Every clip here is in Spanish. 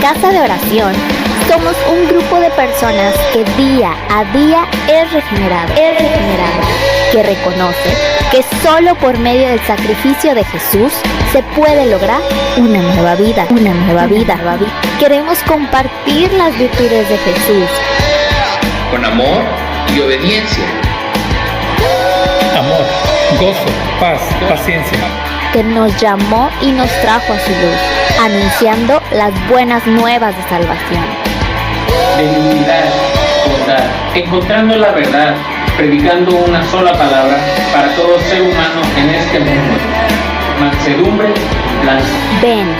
Casa de Oración somos un grupo de personas que día a día es regenerado, que reconoce que solo por medio del sacrificio de Jesús se puede lograr una nueva vida. Queremos compartir las virtudes de Jesús con amor y obediencia. Amor, gozo, paz, paciencia. Que nos llamó y nos trajo a su luz, anunciando las buenas nuevas de salvación. Benignidad, bondad, encontrando la verdad, predicando una sola palabra para todo ser humano en este mundo. Mansedumbre y blanco. Ven,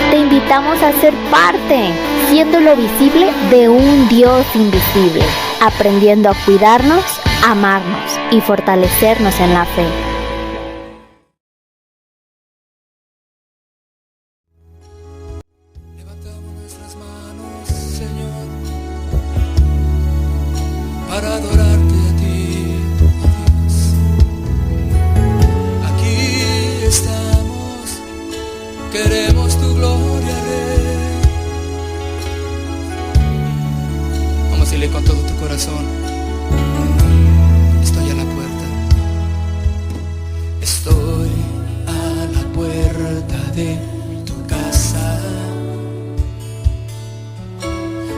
te invitamos a ser parte, siendo lo visible de un Dios invisible, aprendiendo a cuidarnos, amarnos y fortalecernos en la fe. Levantamos nuestras manos, Señor, para adorarte a ti, Dios. Aquí estamos, queremos tu gloria, Rey. Vamos a decirle con todo tu corazón: estoy a la puerta. Estoy a la puerta de tu casa.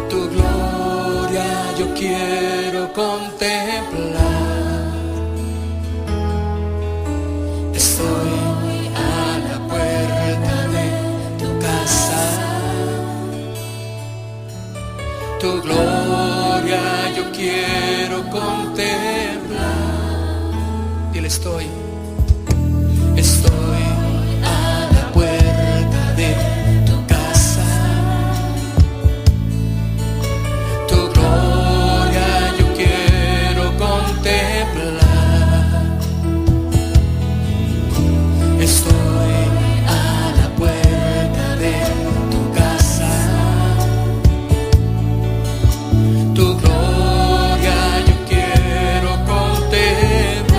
Tu gloria yo quiero contemplar. Estoy a la puerta de tu casa. Tu gloria yo quiero contemplar. Dile: estoy a la puerta de tu casa. Tu gloria yo quiero contemplar. Estoy a la puerta de tu casa. Tu gloria yo quiero contemplar.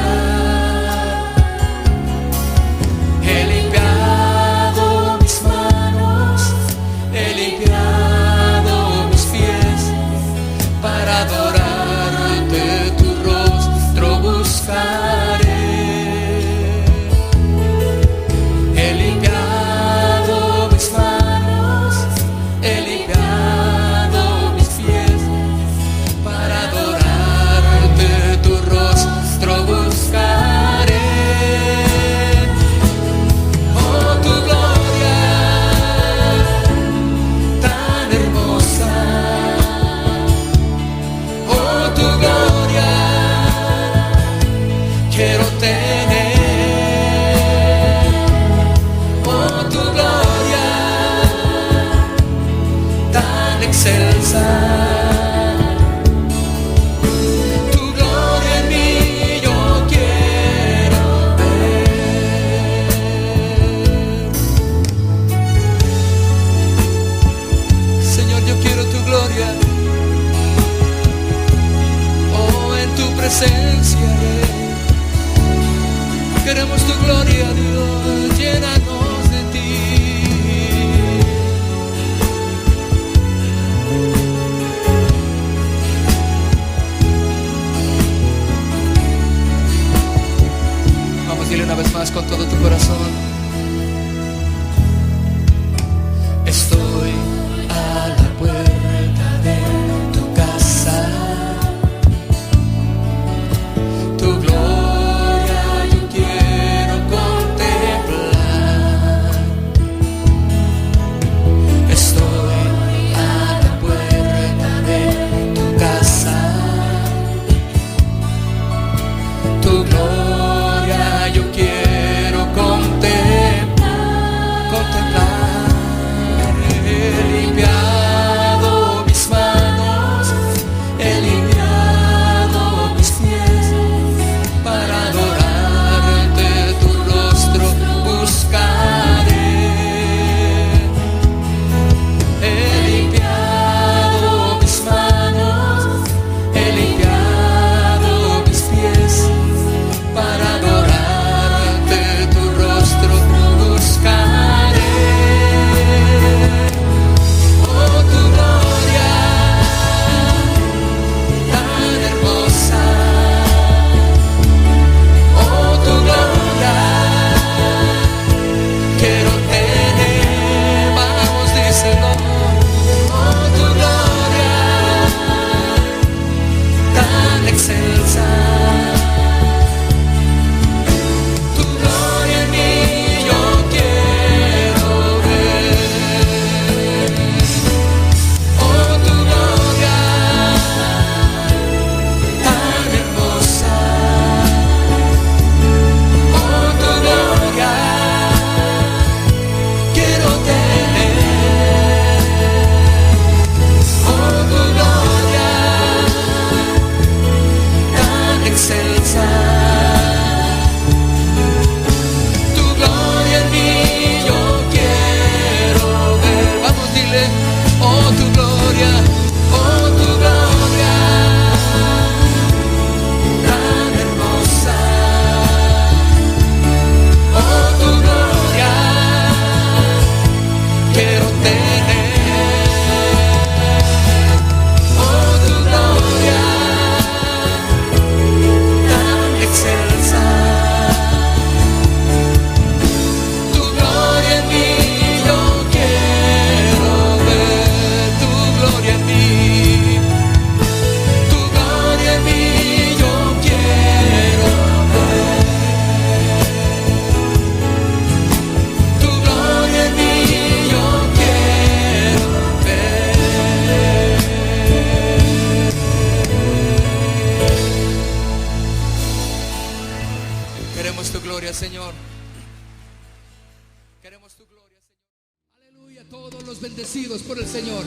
Aleluya, todos los bendecidos por el Señor.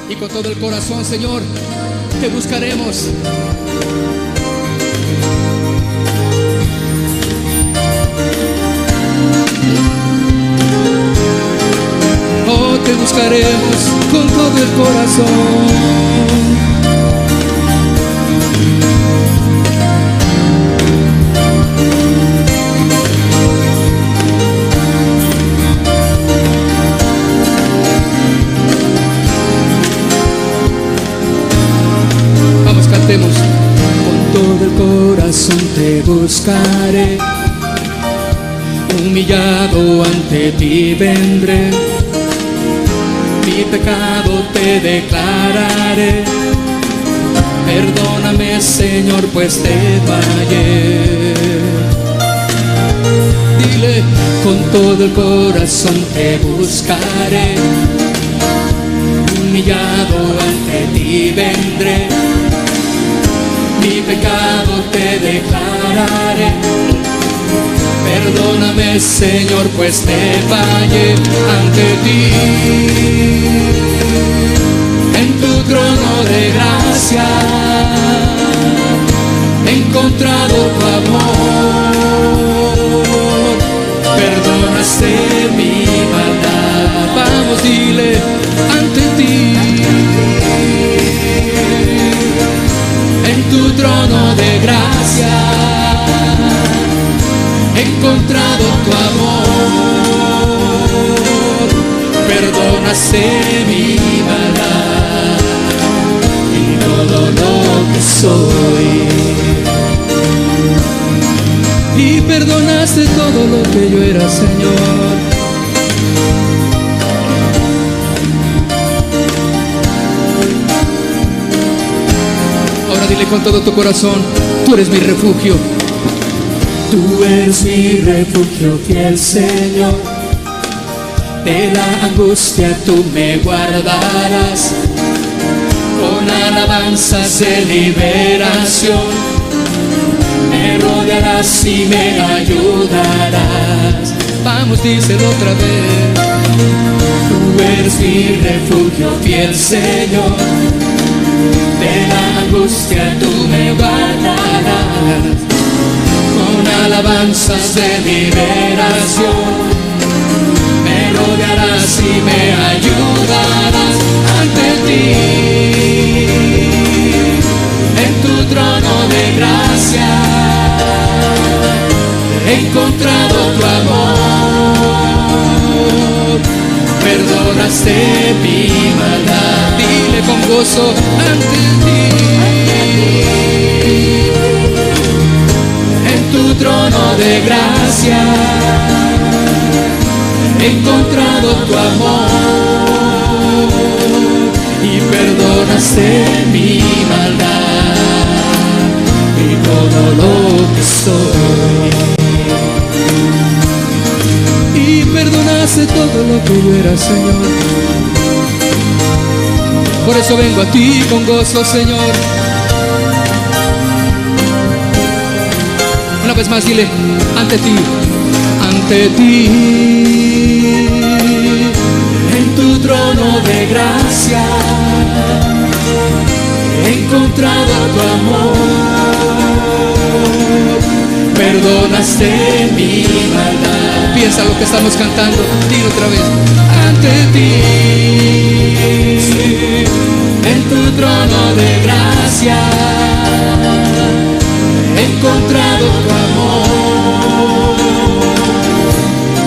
Y con todo el corazón, Señor, te buscaremos. Oh, te buscaremos con todo el corazón. Con todo el corazón te buscaré, humillado ante ti vendré, mi pecado te declararé. Perdóname, Señor, pues te fallé. Dile, con todo el corazón te buscaré, humillado ante ti vendré, mi pecado te declararé. Perdóname, Señor, pues te fallé ante ti. En tu trono de gracia he encontrado tu amor. Perdonaste mi maldad. Vamos, dile, ante ti. En tu trono de gracia he encontrado tu amor. Perdonaste mi maldad y todo lo que soy, y perdonaste todo lo que yo era, Señor. Dile con todo tu corazón, tú eres mi refugio. Tú eres mi refugio, fiel Señor. De la angustia tú me guardarás, con alabanzas de liberación. Me rodearás y me ayudarás. Vamos, díselo otra vez. Tú eres mi refugio, fiel Señor. De la angustia tú me guardarás, con alabanzas de liberación. Me rodearás y me ayudarás ante ti. En tu trono de gracia he encontrado tu amor. Perdonaste mi maldad. Dile con gozo, ante ti. En tu trono de gracia he encontrado tu amor y perdonaste mi maldad y todo lo que soy, y perdonaste todo lo que yo era, Señor. Por eso vengo a ti con gozo, Señor. Una vez más, dile, ante ti, ante ti. En tu trono de gracia he encontrado tu amor. Perdonaste mi maldad. Piensa lo que estamos cantando, dilo otra vez. Ante ti. En tu trono de gracia he encontrado tu amor.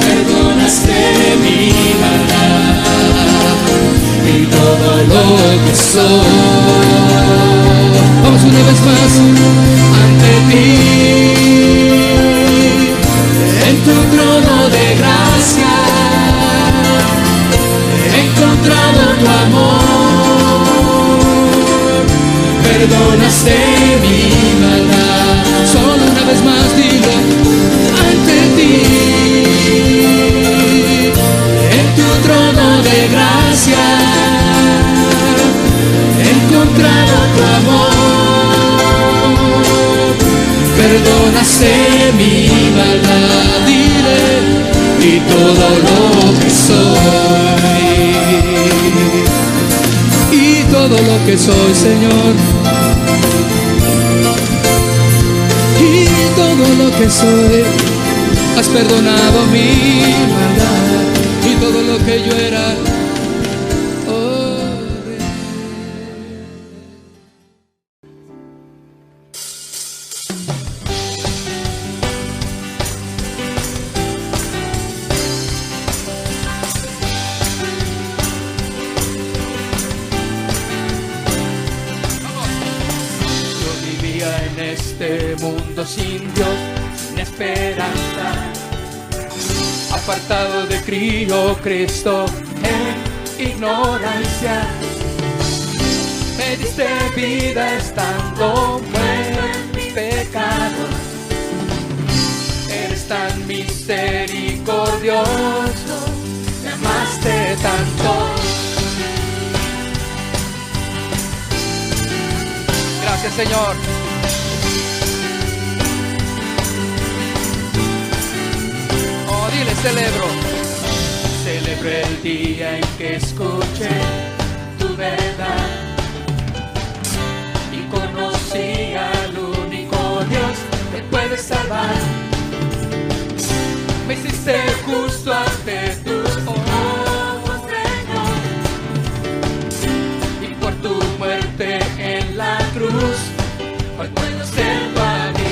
Perdonaste mi maldad y todo lo que soy. Vamos una vez más, ante ti. En tu trono de gracia he encontrado tu amor. Perdonaste mi maldad. Solo una vez más digo, ante ti. En tu trono de gracia he encontrado tu amor. Perdonaste mi maldad, dile, y todo lo todo lo que soy, Señor. Y todo lo que soy, has perdonado mi maldad y todo lo que yo era. Este mundo sin Dios, sin esperanza, apartado de Cristo en ignorancia. Me diste vida estando muerto en mis pecados. Eres tan misericordioso, me amaste tanto. Gracias, Señor. Dile, celebré el día en que escuché tu verdad y conocí al único Dios que puede salvar. Me hiciste justo ante tus ojos, Señor, y por tu muerte en la cruz hoy puedo ser tu amigo.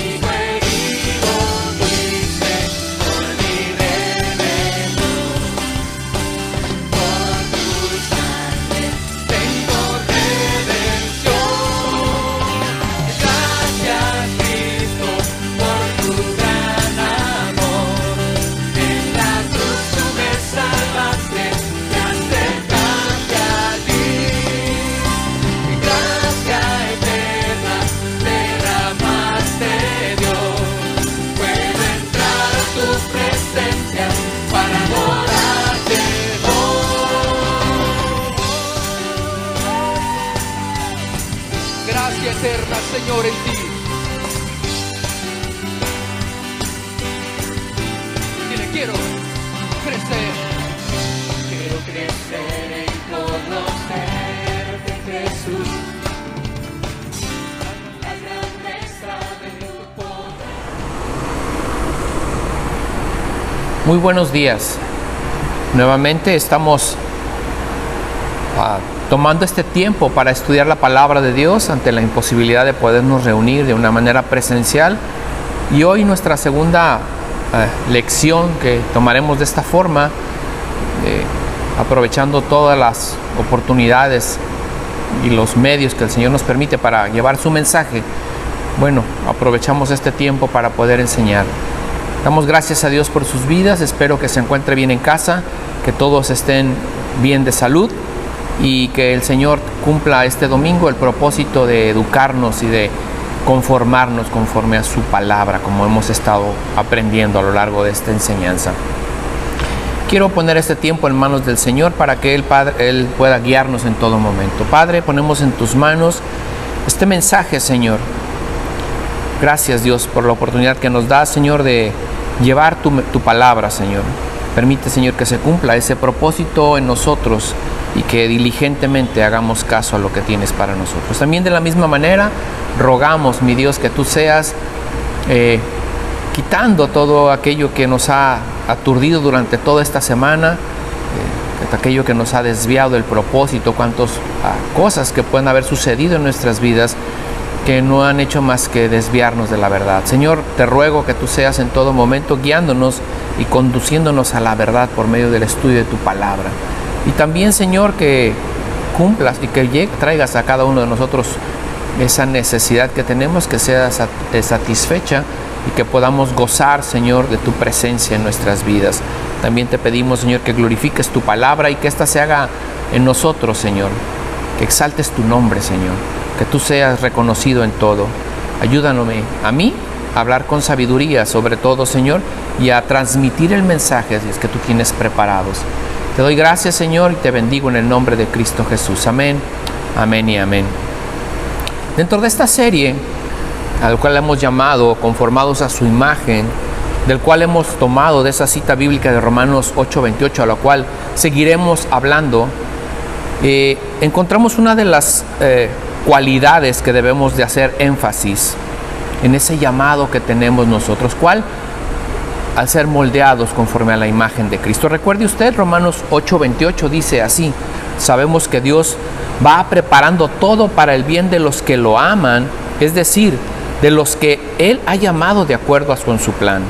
Eterna, Señor, en ti. Dile, quiero crecer en conocerte, Jesús. La grandeza de tu poder. Muy buenos días. Nuevamente estamos tomando este tiempo para estudiar la palabra de Dios ante la imposibilidad de podernos reunir de una manera presencial. Y hoy nuestra segunda lección que tomaremos de esta forma, aprovechando todas las oportunidades y los medios que el Señor nos permite para llevar su mensaje. Bueno, aprovechamos este tiempo para poder enseñar. Damos gracias a Dios por sus vidas. Espero que se encuentre bien en casa, que todos estén bien de salud y que el Señor cumpla este domingo el propósito de educarnos y de conformarnos conforme a su palabra, como hemos estado aprendiendo a lo largo de esta enseñanza. Quiero poner este tiempo en manos del Señor para que Él pueda guiarnos en todo momento. Padre, ponemos en tus manos este mensaje, Señor. Gracias, Dios, por la oportunidad que nos das, Señor, de llevar tu palabra, Señor. Permite, Señor, que se cumpla ese propósito en nosotros y que diligentemente hagamos caso a lo que tienes para nosotros. También de la misma manera, rogamos, mi Dios, que tú seas quitando todo aquello que nos ha aturdido durante toda esta semana, aquello que nos ha desviado del propósito, cuantas cosas que pueden haber sucedido en nuestras vidas que no han hecho más que desviarnos de la verdad. Señor, te ruego que tú seas en todo momento guiándonos y conduciéndonos a la verdad por medio del estudio de tu palabra. Y también, Señor, que cumplas y que traigas a cada uno de nosotros esa necesidad que tenemos, que sea satisfecha y que podamos gozar, Señor, de tu presencia en nuestras vidas. También te pedimos, Señor, que glorifiques tu palabra y que ésta se haga en nosotros, Señor. Que exaltes tu nombre, Señor. Que tú seas reconocido en todo. Ayúdame a mí a hablar con sabiduría, sobre todo, Señor, y a transmitir el mensaje que tú tienes preparados. Te doy gracias, Señor, y te bendigo en el nombre de Cristo Jesús. Amén, amén y amén. Dentro de esta serie, al cual hemos llamado Conformados a su imagen, del cual hemos tomado de esa cita bíblica de Romanos 8:28, a la cual seguiremos hablando, encontramos una de las cualidades que debemos de hacer énfasis en ese llamado que tenemos nosotros. ¿Cuál? Al ser moldeados conforme a la imagen de Cristo. Recuerde usted, Romanos 8:28 dice así: sabemos que Dios va preparando todo para el bien de los que lo aman, es decir, de los que Él ha llamado de acuerdo con su plan.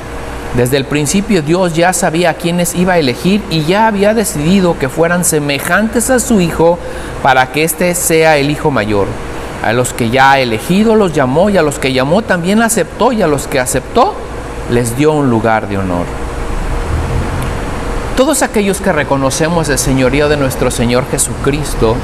Desde el principio Dios ya sabía a quiénes iba a elegir y ya había decidido que fueran semejantes a su Hijo para que éste sea el Hijo mayor. A los que ya ha elegido los llamó, y a los que llamó también aceptó, y a los que aceptó les dio un lugar de honor. Todos aquellos que reconocemos el señorío de nuestro Señor Jesucristo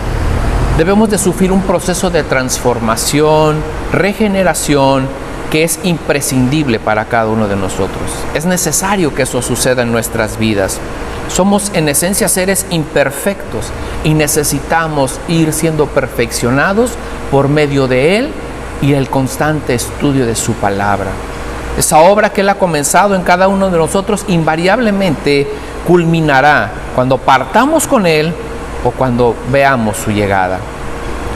debemos de sufrir un proceso de transformación, regeneración, que es imprescindible para cada uno de nosotros. Es necesario que eso suceda en nuestras vidas. Somos en esencia seres imperfectos y necesitamos ir siendo perfeccionados por medio de Él y el constante estudio de su palabra. Esa obra que Él ha comenzado en cada uno de nosotros invariablemente culminará cuando partamos con Él o cuando veamos su llegada.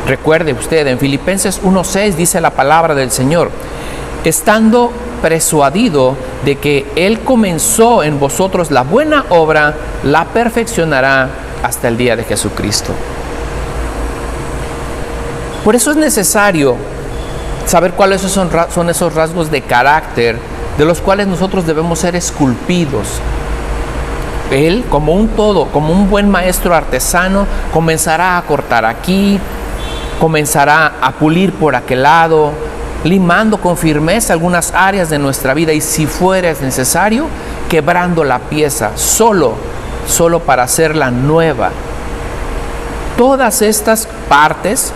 Recuerde usted, en Filipenses 1:6 dice la palabra del Señor: estando persuadido de que Él comenzó en vosotros la buena obra, la perfeccionará hasta el día de Jesucristo. Por eso es necesario saber cuáles son esos rasgos de carácter de los cuales nosotros debemos ser esculpidos. Él, como un todo, como un buen maestro artesano, comenzará a cortar aquí, comenzará a pulir por aquel lado, limando con firmeza algunas áreas de nuestra vida y, si fuera necesario, quebrando la pieza solo para hacerla nueva. Todas estas partes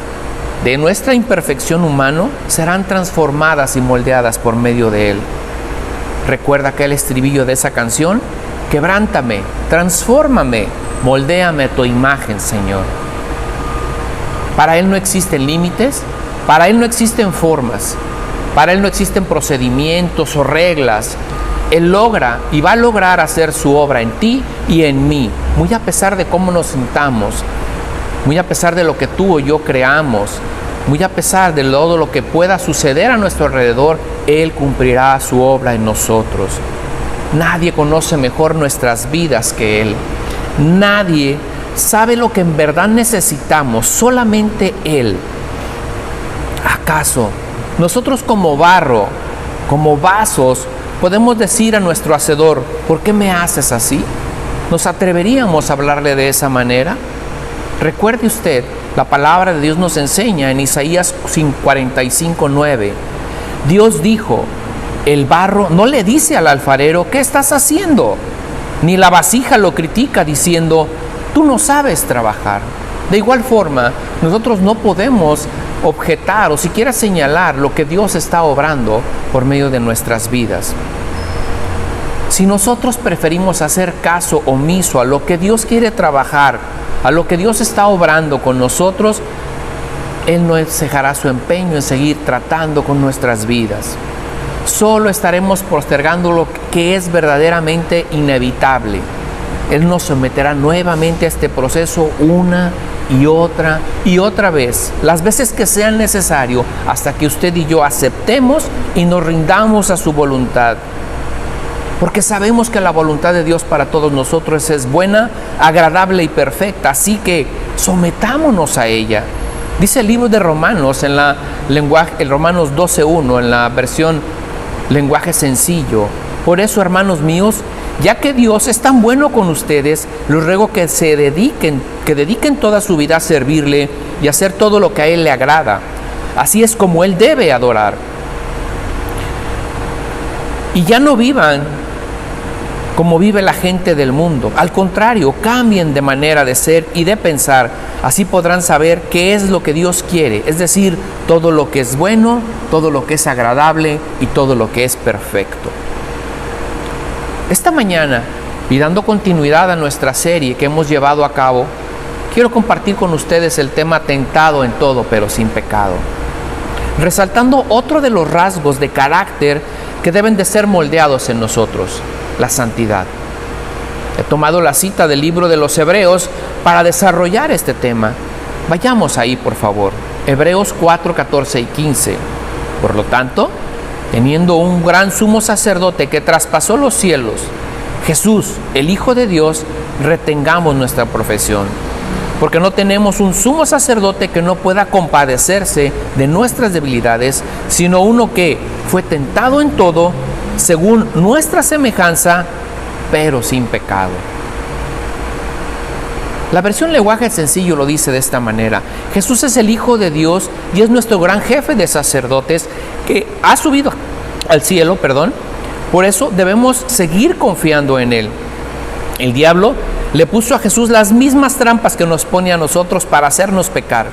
de nuestra imperfección humana serán transformadas y moldeadas por medio de Él. Recuerda aquel estribillo de esa canción: quebrántame, transfórmame, moldéame a tu imagen, Señor. Para Él no existen límites, para Él no existen formas, para Él no existen procedimientos o reglas. Él logra y va a lograr hacer su obra en ti y en mí, muy a pesar de cómo nos sintamos, muy a pesar de lo que tú o yo creamos, muy a pesar de todo lo que pueda suceder a nuestro alrededor. Él cumplirá su obra en nosotros. Nadie conoce mejor nuestras vidas que Él. Nadie sabe lo que en verdad necesitamos, solamente Él. ¿Acaso nosotros como barro, como vasos, podemos decir a nuestro Hacedor: ¿por qué me haces así? ¿Nos atreveríamos a hablarle de esa manera? Recuerde usted, la palabra de Dios nos enseña en Isaías 45:9. Dios dijo: el barro no le dice al alfarero: ¿qué estás haciendo? Ni la vasija lo critica diciendo: tú no sabes trabajar. De igual forma, nosotros no podemos objetar o siquiera señalar lo que Dios está obrando por medio de nuestras vidas. Si nosotros preferimos hacer caso omiso a lo que Dios quiere trabajar, a lo que Dios está obrando con nosotros, Él no cejará su empeño en seguir tratando con nuestras vidas. Solo estaremos postergando lo que es verdaderamente inevitable. Él nos someterá nuevamente a este proceso una y otra vez, las veces que sean necesario, hasta que usted y yo aceptemos y nos rindamos a su voluntad. Porque sabemos que la voluntad de Dios para todos nosotros es buena, agradable y perfecta, así que sometámonos a ella. Dice el libro de Romanos, en el Romanos 12:1, en la versión lenguaje sencillo: por eso, hermanos míos, ya que Dios es tan bueno con ustedes, les ruego que dediquen toda su vida a servirle y a hacer todo lo que a Él le agrada. Así es como Él debe adorar. Y ya no vivan como vive la gente del mundo. Al contrario, cambien de manera de ser y de pensar. Así podrán saber qué es lo que Dios quiere, es decir, todo lo que es bueno, todo lo que es agradable y todo lo que es perfecto. Esta mañana, y dando continuidad a nuestra serie que hemos llevado a cabo, quiero compartir con ustedes el tema tentado en todo, pero sin pecado, resaltando otro de los rasgos de carácter que deben de ser moldeados en nosotros: la santidad. He tomado la cita del libro de los Hebreos para desarrollar este tema. Vayamos ahí, por favor. Hebreos 4, 14 y 15. Por lo tanto, teniendo un gran sumo sacerdote que traspasó los cielos, Jesús, el Hijo de Dios, retengamos nuestra profesión. Porque no tenemos un sumo sacerdote que no pueda compadecerse de nuestras debilidades, sino uno que fue tentado en todo, según nuestra semejanza, pero sin pecado. La versión lenguaje sencillo lo dice de esta manera: Jesús es el Hijo de Dios y es nuestro gran jefe de sacerdotes que ha subido al cielo, Por eso debemos seguir confiando en Él. El diablo le puso a Jesús las mismas trampas que nos pone a nosotros para hacernos pecar.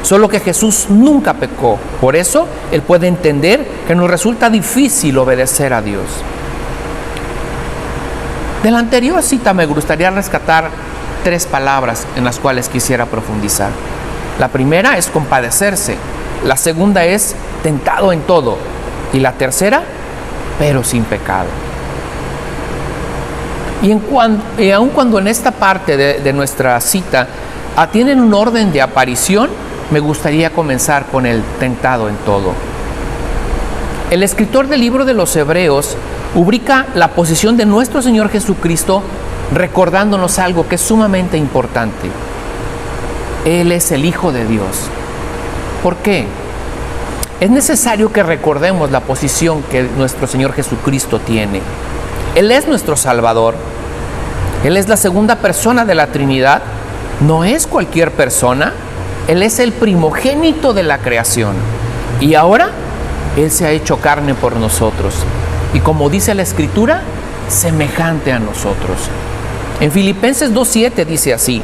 Solo que Jesús nunca pecó. Por eso Él puede entender que nos resulta difícil obedecer a Dios. De la anterior cita me gustaría rescatar 3 palabras en las cuales quisiera profundizar. La primera es compadecerse. La segunda es tentado en todo. Y la tercera, pero sin pecado. Y aun cuando en esta parte de nuestra cita tienen un orden de aparición, me gustaría comenzar con el tentado en todo. El escritor del libro de los Hebreos ubica la posición de nuestro Señor Jesucristo recordándonos algo que es sumamente importante. Él es el Hijo de Dios. ¿Por qué? Es necesario que recordemos la posición que nuestro Señor Jesucristo tiene. Él es nuestro Salvador. Él es la segunda persona de la Trinidad. No es cualquier persona. Él es el primogénito de la creación. Y ahora Él se ha hecho carne por nosotros. Y como dice la Escritura, semejante a nosotros. En Filipenses 2:7 dice así: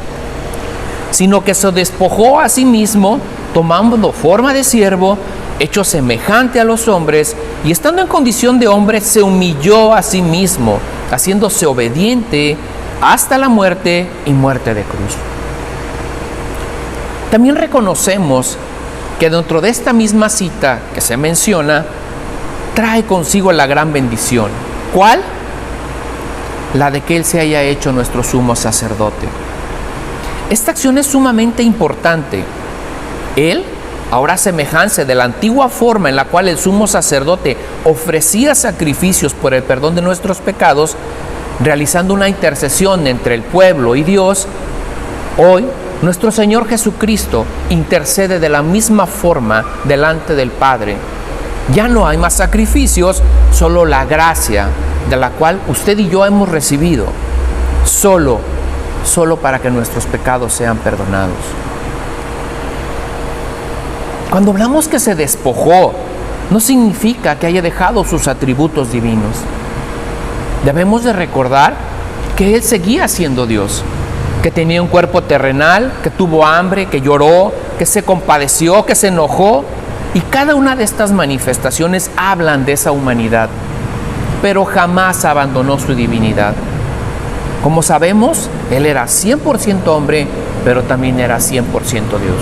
sino que se despojó a sí mismo, tomando forma de siervo, hecho semejante a los hombres, y estando en condición de hombre, se humilló a sí mismo, haciéndose obediente hasta la muerte y muerte de cruz. También reconocemos que dentro de esta misma cita que se menciona, trae consigo la gran bendición. ¿Cuál? La de que Él se haya hecho nuestro sumo sacerdote. Esta acción es sumamente importante. Él, ahora a semejanza de la antigua forma en la cual el sumo sacerdote ofrecía sacrificios por el perdón de nuestros pecados, realizando una intercesión entre el pueblo y Dios, hoy nuestro Señor Jesucristo intercede de la misma forma delante del Padre. Ya no hay más sacrificios, solo la gracia de la cual usted y yo hemos recibido, solo para que nuestros pecados sean perdonados. Cuando hablamos que se despojó, no significa que haya dejado sus atributos divinos. Debemos de recordar que Él seguía siendo Dios, que tenía un cuerpo terrenal, que tuvo hambre, que lloró, que se compadeció, que se enojó, y cada una de estas manifestaciones hablan de esa humanidad, pero jamás abandonó su divinidad. Como sabemos, Él era 100% hombre, pero también era 100% Dios.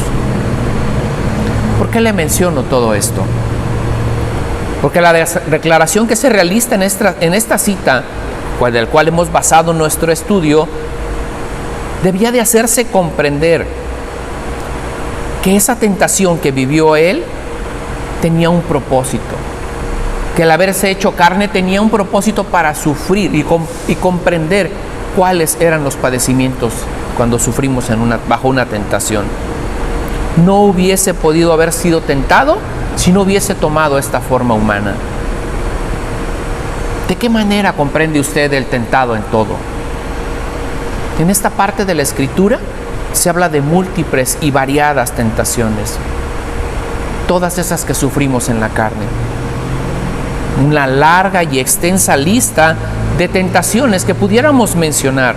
¿Por qué le menciono todo esto? Porque la declaración que se realiza en esta cita, del cual hemos basado nuestro estudio, debía de hacerse comprender que esa tentación que vivió Él tenía un propósito, que el haberse hecho carne tenía un propósito para sufrir y comprender cuáles eran los padecimientos cuando sufrimos bajo una tentación. No hubiese podido haber sido tentado si no hubiese tomado esta forma humana. ¿De qué manera comprende usted el tentado en todo? En esta parte de la Escritura se habla de múltiples y variadas tentaciones, todas esas que sufrimos en la carne. Una larga y extensa lista de tentaciones que pudiéramos mencionar,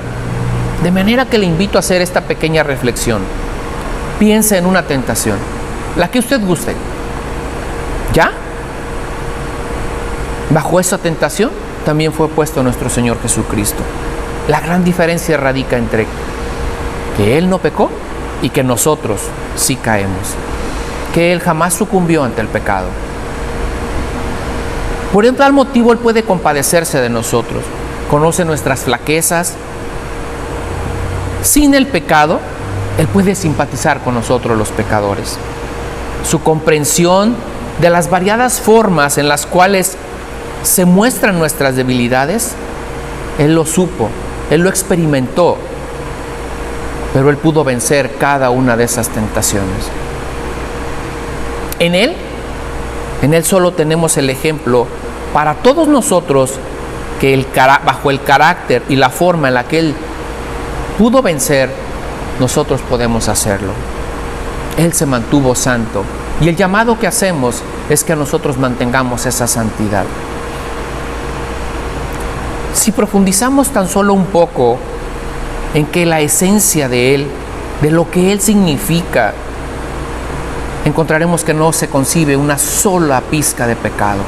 de manera que le invito a hacer esta pequeña reflexión. Piense en una tentación, la que usted guste. ¿Ya? Bajo esa tentación también fue puesto nuestro Señor Jesucristo. La gran diferencia radica entre que Él no pecó y que nosotros sí caemos, que Él jamás sucumbió ante el pecado. Por tal motivo Él puede compadecerse de nosotros, conoce nuestras flaquezas Sin el pecado, Él puede simpatizar con nosotros los pecadores. Su comprensión de las variadas formas en las cuales se muestran nuestras debilidades, Él lo supo, Él lo experimentó, pero Él pudo vencer cada una de esas tentaciones. En Él solo tenemos el ejemplo para todos nosotros que bajo el carácter y la forma en la que Él pudo vencer, nosotros podemos hacerlo. Él se mantuvo santo y el llamado que hacemos es que nosotros mantengamos esa santidad. Si profundizamos tan solo un poco en que la esencia de Él, de lo que Él significa, encontraremos que no se concibe una sola pizca de pecado.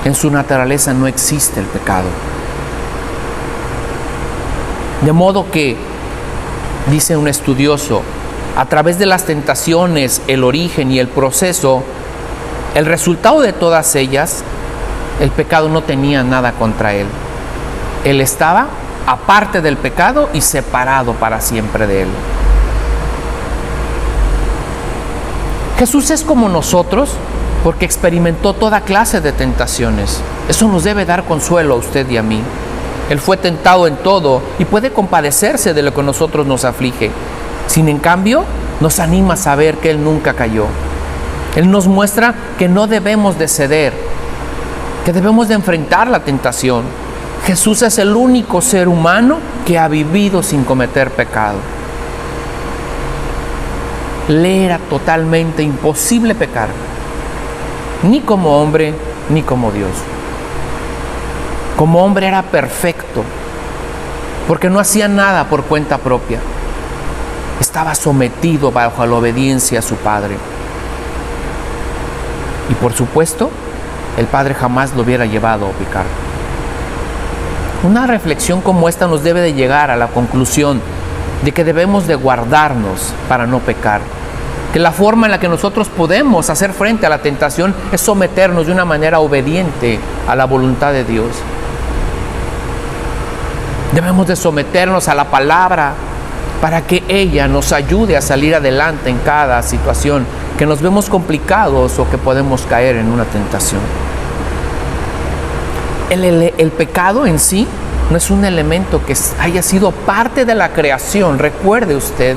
En su naturaleza no existe el pecado. De modo que, dice un estudioso, a través de las tentaciones, el origen y el proceso, el resultado de todas ellas, el pecado no tenía nada contra Él. Él estaba aparte del pecado y separado para siempre de Él. Jesús es como nosotros porque experimentó toda clase de tentaciones. Eso nos debe dar consuelo a usted y a mí. Él fue tentado en todo y puede compadecerse de lo que a nosotros nos aflige. Sin en cambio, nos anima a saber que Él nunca cayó. Él nos muestra que no debemos de ceder, que debemos de enfrentar la tentación. Jesús es el único ser humano que ha vivido sin cometer pecado. Le era totalmente imposible pecar, ni como hombre, ni como Dios. Como hombre era perfecto, porque no hacía nada por cuenta propia. Estaba sometido bajo la obediencia a su Padre. Y por supuesto, el Padre jamás lo hubiera llevado a pecar. Una reflexión como esta nos debe de llegar a la conclusión de que debemos de guardarnos para no pecar. Que la forma en la que nosotros podemos hacer frente a la tentación es someternos de una manera obediente a la voluntad de Dios. Debemos de someternos a la palabra para que ella nos ayude a salir adelante en cada situación que nos vemos complicados o que podemos caer en una tentación. El pecado en sí no es un elemento que haya sido parte de la creación. Recuerde usted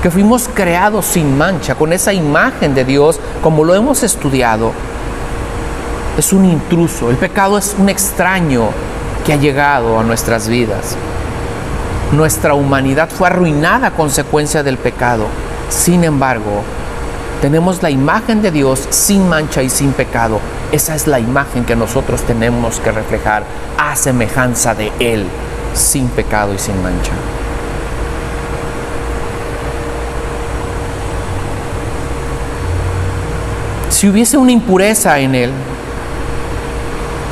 que fuimos creados sin mancha, con esa imagen de Dios, como lo hemos estudiado. Es un intruso. El pecado es un extraño que ha llegado a nuestras vidas. Nuestra humanidad fue arruinada a consecuencia del pecado. Sin embargo, tenemos la imagen de Dios sin mancha y sin pecado. Esa es la imagen que nosotros tenemos que reflejar a semejanza de Él, sin pecado y sin mancha. Si hubiese una impureza en Él,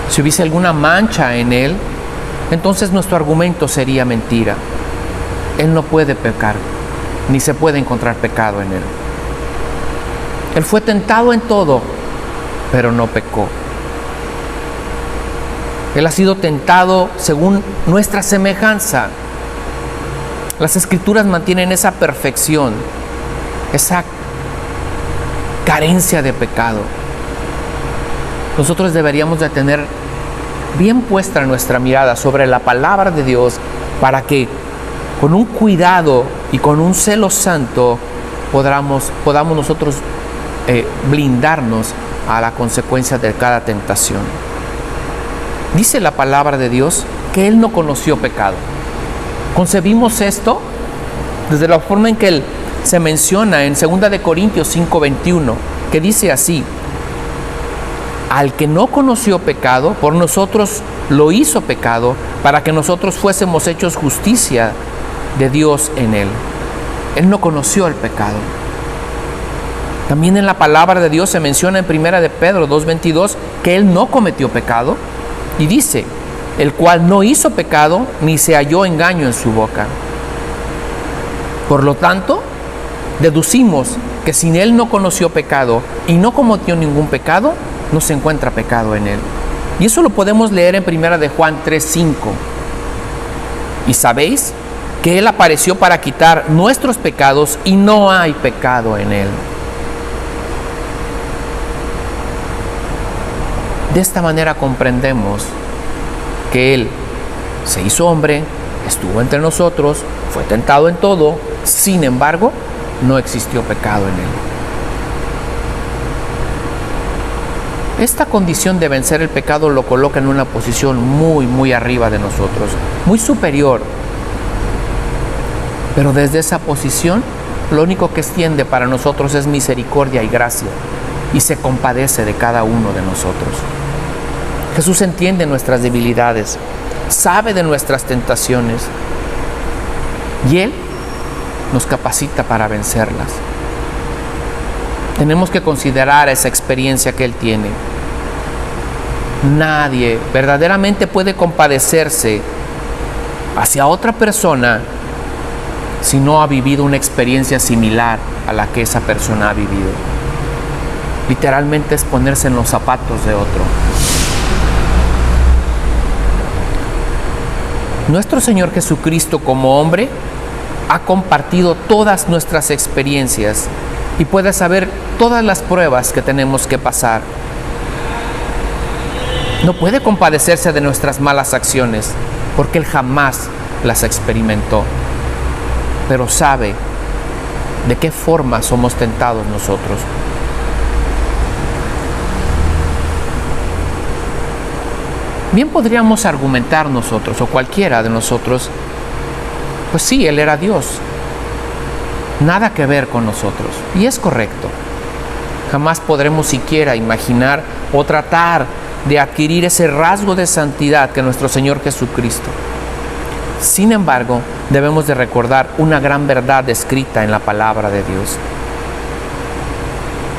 si hubiese alguna mancha en Él, entonces nuestro argumento sería mentira. Él no puede pecar, ni se puede encontrar pecado en Él. Él fue tentado en todo, pero no pecó. Él ha sido tentado según nuestra semejanza. Las Escrituras mantienen esa perfección, esa carencia de pecado. Nosotros deberíamos de tener bien puesta nuestra mirada sobre la palabra de Dios para que con un cuidado y con un celo santo podamos nosotros blindarnos a la consecuencia de cada tentación. Dice la palabra de Dios que Él no conoció pecado. Concebimos esto desde la forma en que Él se menciona en 2 de Corintios 5:21, que dice así: al que no conoció pecado, por nosotros lo hizo pecado, para que nosotros fuésemos hechos justicia de Dios en Él. Él no conoció el pecado. También en la palabra de Dios se menciona en 1 de Pedro 2:22 que Él no cometió pecado, y dice: el cual no hizo pecado, ni se halló engaño en su boca. Por lo tanto, deducimos que si Él no conoció pecado y no cometió ningún pecado, no se encuentra pecado en Él. Y eso lo podemos leer en 1 de Juan 3:5. Y sabéis que Él apareció para quitar nuestros pecados y no hay pecado en Él. De esta manera comprendemos que Él se hizo hombre, estuvo entre nosotros, fue tentado en todo, sin embargo, no existió pecado en Él. Esta condición de vencer el pecado lo coloca en una posición muy arriba de nosotros, muy superior. Pero desde esa posición, lo único que extiende para nosotros es misericordia y gracia, y se compadece de cada uno de nosotros. Jesús entiende nuestras debilidades, sabe de nuestras tentaciones, y Él nos capacita para vencerlas. Tenemos que considerar esa experiencia que Él tiene. Nadie verdaderamente puede compadecerse hacia otra persona si no ha vivido una experiencia similar a la que esa persona ha vivido. Literalmente es ponerse en los zapatos de otro. Nuestro Señor Jesucristo como hombre ha compartido todas nuestras experiencias y puede saber todas las pruebas que tenemos que pasar. No puede compadecerse de nuestras malas acciones porque Él jamás las experimentó, pero sabe de qué forma somos tentados nosotros. Bien podríamos argumentar nosotros, o cualquiera de nosotros, pues sí, Él era Dios, nada que ver con nosotros, y es correcto. Jamás podremos siquiera imaginar o tratar de adquirir ese rasgo de santidad que nuestro Señor Jesucristo. Sin embargo, debemos de recordar una gran verdad escrita en la palabra de Dios.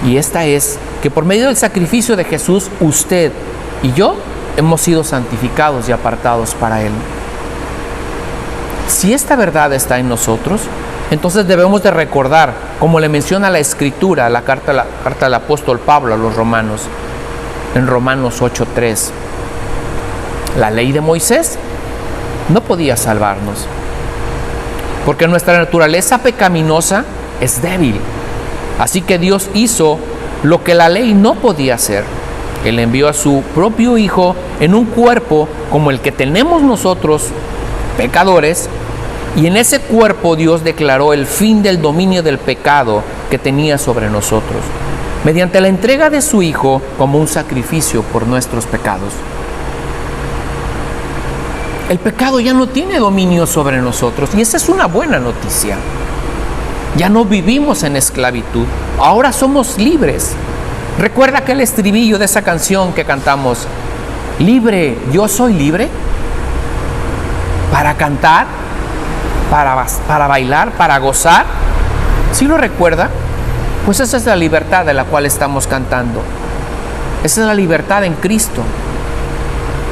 Y esta es que por medio del sacrificio de Jesús, usted y yo hemos sido santificados y apartados para Él. Si esta verdad está en nosotros, entonces debemos de recordar, como le menciona la Escritura, la carta del apóstol Pablo a los romanos, en Romanos 8:3. La ley de Moisés no podía salvarnos, porque nuestra naturaleza pecaminosa es débil. Así que Dios hizo lo que la ley no podía hacer. Él envió a su propio Hijo en un cuerpo como el que tenemos nosotros, pecadores, y en ese cuerpo Dios declaró el fin del dominio del pecado que tenía sobre nosotros, mediante la entrega de su Hijo como un sacrificio por nuestros pecados. El pecado ya no tiene dominio sobre nosotros, y esa es una buena noticia. Ya no vivimos en esclavitud, ahora somos libres. Recuerda aquel estribillo de esa canción que cantamos: libre, yo soy libre, para cantar, para bailar, para gozar. ¿Sí lo recuerda? Pues esa es la libertad de la cual estamos cantando. Esa es la libertad en Cristo.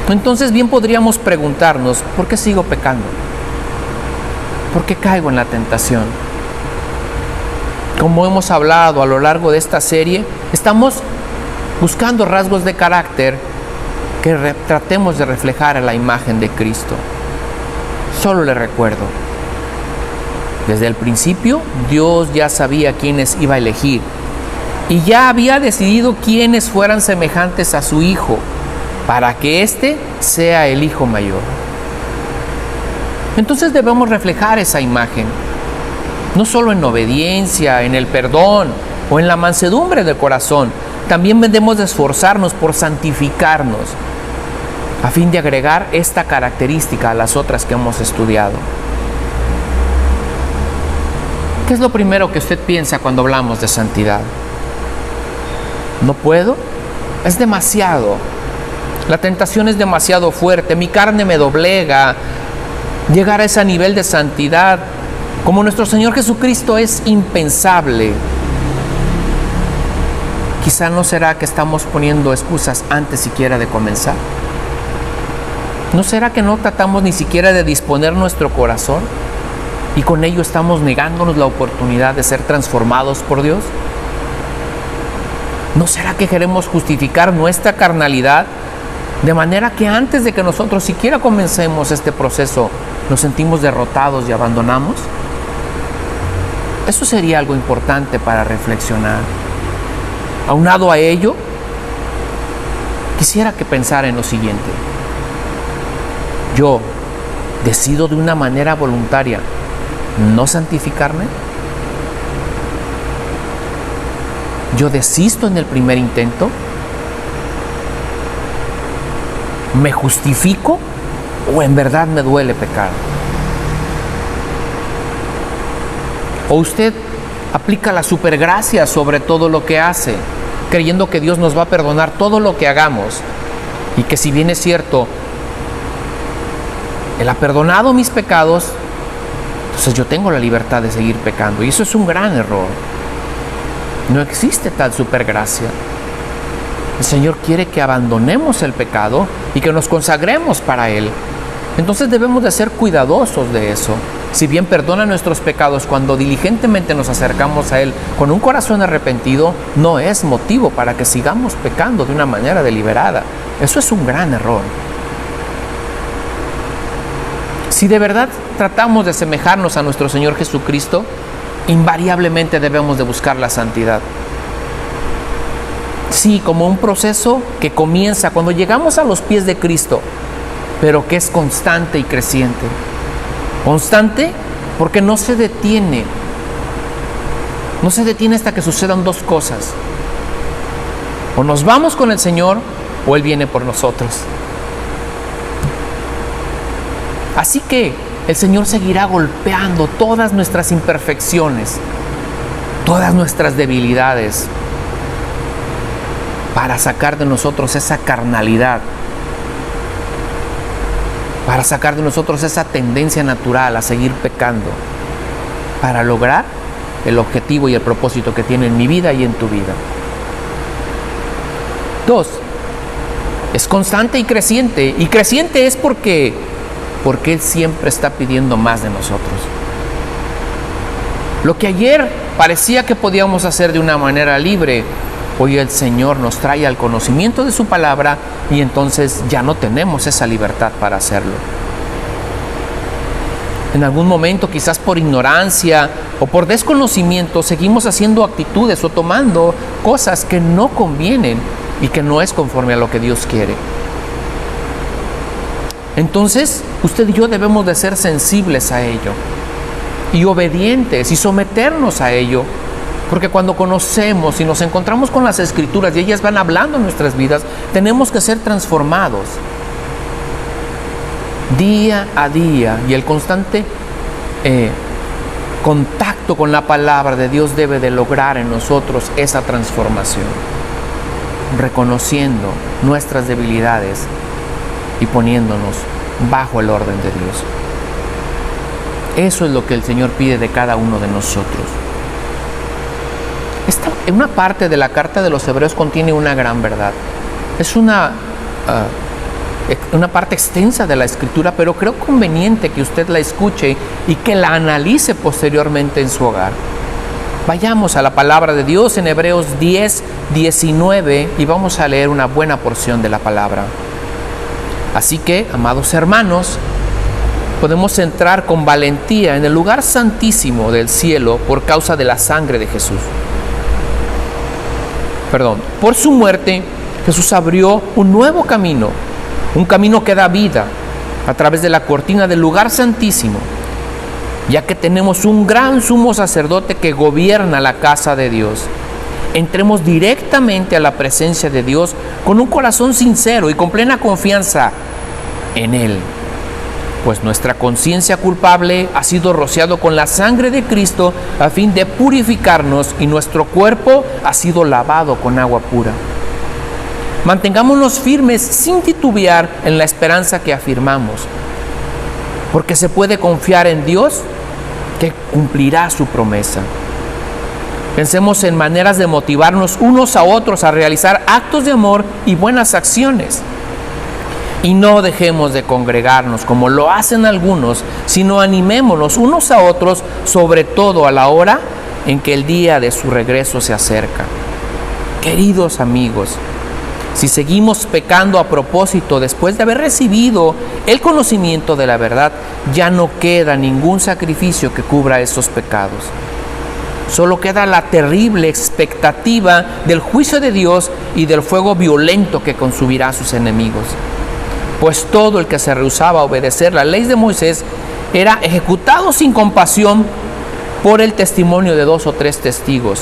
Entonces bien podríamos preguntarnos: ¿por qué sigo pecando? ¿Por qué caigo en la tentación? Como hemos hablado a lo largo de esta serie, estamos buscando rasgos de carácter que tratemos de reflejar a la imagen de Cristo. Solo le recuerdo, desde el principio Dios ya sabía quiénes iba a elegir y ya había decidido quiénes fueran semejantes a su Hijo, para que éste sea el Hijo mayor. Entonces debemos reflejar esa imagen, no solo en obediencia, en el perdón o en la mansedumbre del corazón. También debemos de esforzarnos por santificarnos a fin de agregar esta característica a las otras que hemos estudiado. ¿Qué es lo primero que usted piensa cuando hablamos de santidad? ¿No puedo? Es demasiado. La tentación es demasiado fuerte, mi carne me doblega. Llegar a ese nivel de santidad como nuestro Señor Jesucristo es impensable. Quizá no será que estamos poniendo excusas antes siquiera de comenzar. ¿No será que no tratamos ni siquiera de disponer nuestro corazón y con ello estamos negándonos la oportunidad de ser transformados por Dios? ¿No será que queremos justificar nuestra carnalidad de manera que antes de que nosotros siquiera comencemos este proceso nos sentimos derrotados y abandonamos? Eso sería algo importante para reflexionar. Aunado a ello, quisiera que pensara en lo siguiente. Yo decido de una manera voluntaria no santificarme. Yo desisto en el primer intento. ¿Me justifico o en verdad me duele pecar? ¿O usted aplica la supergracia sobre todo lo que hace, creyendo que Dios nos va a perdonar todo lo que hagamos? Y que si bien es cierto, Él ha perdonado mis pecados, entonces yo tengo la libertad de seguir pecando. Y eso es un gran error. No existe tal supergracia. El Señor quiere que abandonemos el pecado y que nos consagremos para Él. Entonces debemos de ser cuidadosos de eso. Si bien perdona nuestros pecados cuando diligentemente nos acercamos a Él con un corazón arrepentido, no es motivo para que sigamos pecando de una manera deliberada. Eso es un gran error. Si de verdad tratamos de asemejarnos a nuestro Señor Jesucristo, invariablemente debemos de buscar la santidad. Sí, como un proceso que comienza cuando llegamos a los pies de Cristo, pero que es constante y creciente. Constante porque no se detiene. No se detiene hasta que sucedan dos cosas. O nos vamos con el Señor o Él viene por nosotros. Así que el Señor seguirá golpeando todas nuestras imperfecciones, todas nuestras debilidades, para sacar de nosotros esa carnalidad, para sacar de nosotros esa tendencia natural a seguir pecando, para lograr el objetivo y el propósito que tiene en mi vida y en tu vida. 2. Es constante y creciente. Y creciente es porque Él siempre está pidiendo más de nosotros. Lo que ayer parecía que podíamos hacer de una manera libre, hoy el Señor nos trae al conocimiento de su palabra y entonces ya no tenemos esa libertad para hacerlo. En algún momento, quizás por ignorancia o por desconocimiento, seguimos haciendo actitudes o tomando cosas que no convienen y que no es conforme a lo que Dios quiere. Entonces, usted y yo debemos de ser sensibles a ello y obedientes y someternos a ello, porque cuando conocemos y nos encontramos con las Escrituras y ellas van hablando en nuestras vidas, tenemos que ser transformados día a día, y el constante contacto con la palabra de Dios debe de lograr en nosotros esa transformación, reconociendo nuestras debilidades y poniéndonos bajo el orden de Dios. Eso es lo que el Señor pide de cada uno de nosotros. Una parte de la carta de los Hebreos contiene una gran verdad. Es una parte extensa de la Escritura, pero creo conveniente que usted la escuche y que la analice posteriormente en su hogar. Vayamos a la palabra de Dios en Hebreos 10, 19 y vamos a leer una buena porción de la palabra. Así que, amados hermanos, podemos entrar con valentía en el lugar santísimo del cielo por causa de la sangre de Jesús. Por su muerte, Jesús abrió un nuevo camino, un camino que da vida a través de la cortina del lugar santísimo, ya que tenemos un gran sumo sacerdote que gobierna la casa de Dios. Entremos directamente a la presencia de Dios con un corazón sincero y con plena confianza en Él, pues nuestra conciencia culpable ha sido rociado con la sangre de Cristo a fin de purificarnos, y nuestro cuerpo ha sido lavado con agua pura. Mantengámonos firmes sin titubear en la esperanza que afirmamos, porque se puede confiar en Dios que cumplirá su promesa. Pensemos en maneras de motivarnos unos a otros a realizar actos de amor y buenas acciones. Y no dejemos de congregarnos como lo hacen algunos, sino animémonos unos a otros, sobre todo a la hora en que el día de su regreso se acerca. Queridos amigos, Si seguimos pecando a propósito después de haber recibido el conocimiento de la verdad, ya no queda ningún sacrificio que cubra esos pecados. Solo queda la terrible expectativa del juicio de Dios y del fuego violento que consumirá a sus enemigos. Pues todo el que se rehusaba a obedecer la ley de Moisés era ejecutado sin compasión por el testimonio de 2 o 3 testigos.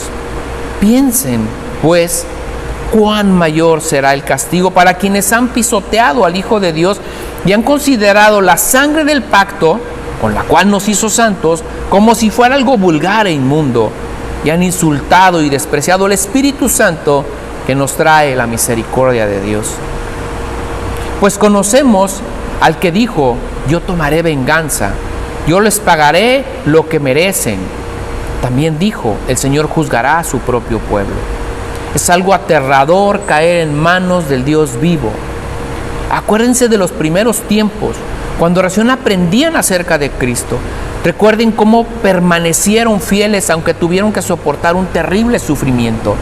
Piensen, pues, cuán mayor será el castigo para quienes han pisoteado al Hijo de Dios y han considerado la sangre del pacto, con la cual nos hizo santos, como si fuera algo vulgar e inmundo, y han insultado y despreciado el Espíritu Santo que nos trae la misericordia de Dios. Pues conocemos al que dijo: yo tomaré venganza, yo les pagaré lo que merecen. También dijo: el Señor juzgará a su propio pueblo. Es algo aterrador caer en manos del Dios vivo. Acuérdense de los primeros tiempos, cuando recién aprendían acerca de Cristo. Recuerden cómo permanecieron fieles aunque tuvieron que soportar un terrible sufrimiento.